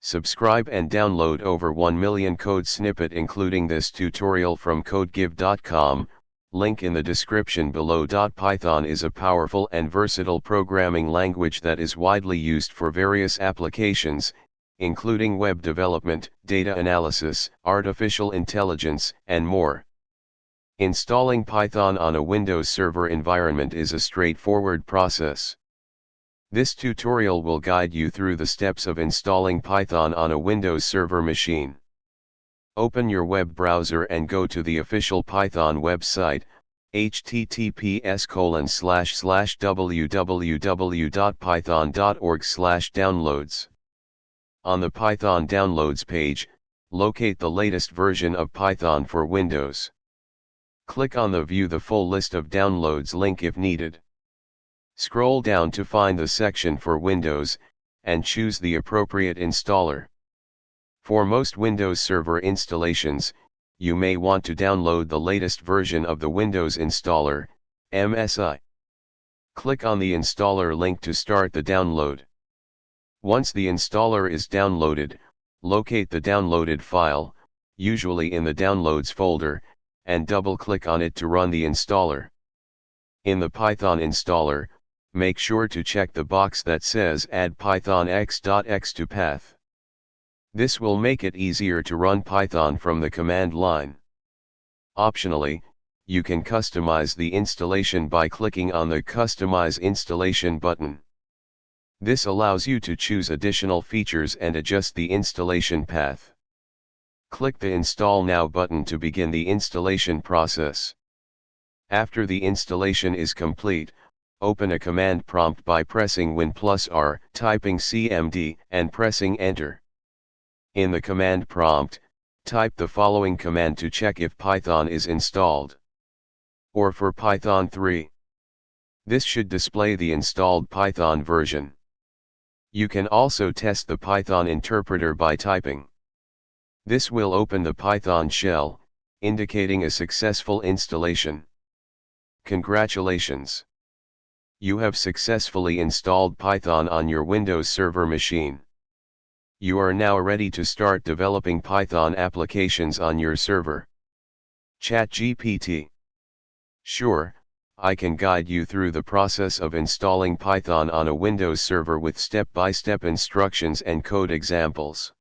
Subscribe and download over 1 million code snippet including this tutorial from codegive.com, link in the description below. Python is a powerful and versatile programming language that is widely used for various applications, including web development, data analysis, artificial intelligence, and more. Installing Python on a Windows Server environment is a straightforward process. This tutorial will guide you through the steps of installing Python on a Windows Server machine. Open your web browser and go to the official Python website, https://www.python.org/downloads. On the Python downloads page, locate the latest version of Python for Windows. Click on the View the full list of downloads link if needed. Scroll down to find the section for Windows, and choose the appropriate installer. For most Windows Server installations, you may want to download the latest version of the Windows installer, MSI. Click on the installer link to start the download. Once the installer is downloaded, locate the downloaded file, usually in the Downloads folder, and double-click on it to run the installer. In the Python installer, make sure to check the box that says Add Python x.x to path. This will make it easier to run Python from the command line. Optionally, you can customize the installation by clicking on the Customize Installation button. This allows you to choose additional features and adjust the installation path. Click the Install Now button to begin the installation process. After the installation is complete, open a command prompt by pressing Win+R, typing cmd, and pressing Enter. In the command prompt, type the following command to check if Python is installed. Or for Python 3. This should display the installed Python version. You can also test the Python interpreter by typing. This will open the Python shell, indicating a successful installation. Congratulations! You have successfully installed Python on your Windows Server machine. You are now ready to start developing Python applications on your server. ChatGPT. Sure, I can guide you through the process of installing Python on a Windows Server with step-by-step instructions and code examples.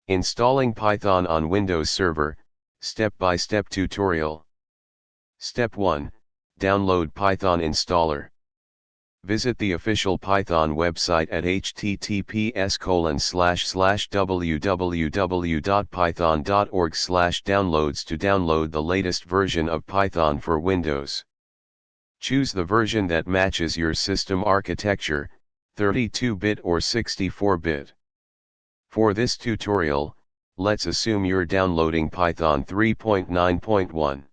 Installing Python on Windows Server, step-by-step tutorial. Step 1. Download Python installer. Visit the official Python website at https://www.python.org/downloads to download the latest version of Python for Windows. Choose the version that matches your system architecture, 32-bit or 64-bit. For this tutorial, let's assume you're downloading Python 3.9.1.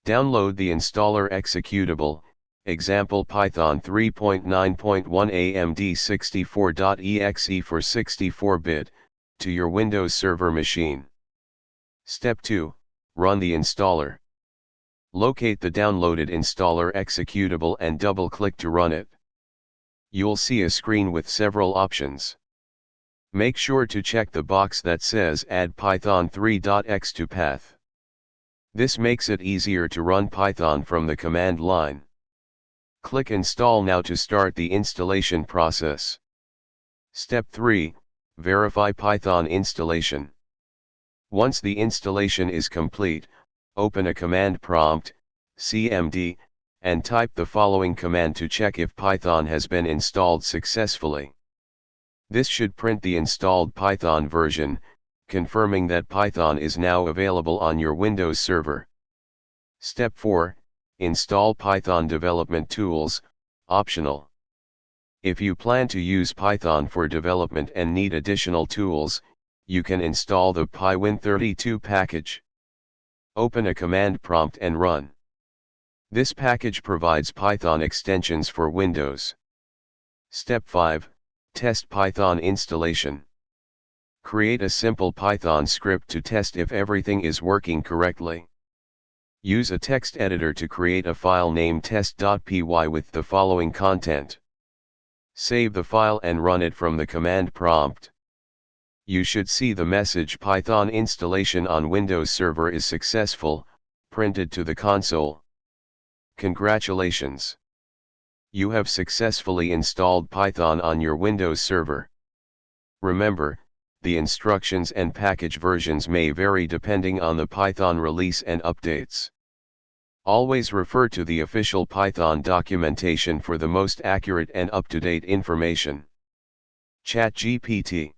Download the installer executable, example Python 3.9.1 AMD64.exe for 64-bit, to your Windows Server machine. Step 2, run the installer. Locate the downloaded installer executable and double-click to run it. You'll see a screen with several options. Make sure to check the box that says Add Python 3.x to path. This makes it easier to run Python from the command line. Click Install Now to start the installation process. Step 3, verify Python installation. Once the installation is complete, open a command prompt, cmd, and type the following command to check if Python has been installed successfully. This should print the installed Python version, confirming that Python is now available on your Windows Server. Step 4, install Python development tools, optional. If you plan to use Python for development and need additional tools, you can install the pywin32 package. Open a command prompt and run. This package provides Python extensions for Windows. Step 5, test Python installation. Create a simple Python script to test if everything is working correctly. Use a text editor to create a file named test.py with the following content. Save the file and run it from the command prompt. you should see the message Python installation on Windows Server is successful, printed to the console. Congratulations! You have successfully installed Python on your Windows Server. Remember, the instructions and package versions may vary depending on the Python release and updates. Always refer to the official Python documentation for the most accurate and up-to-date information. ChatGPT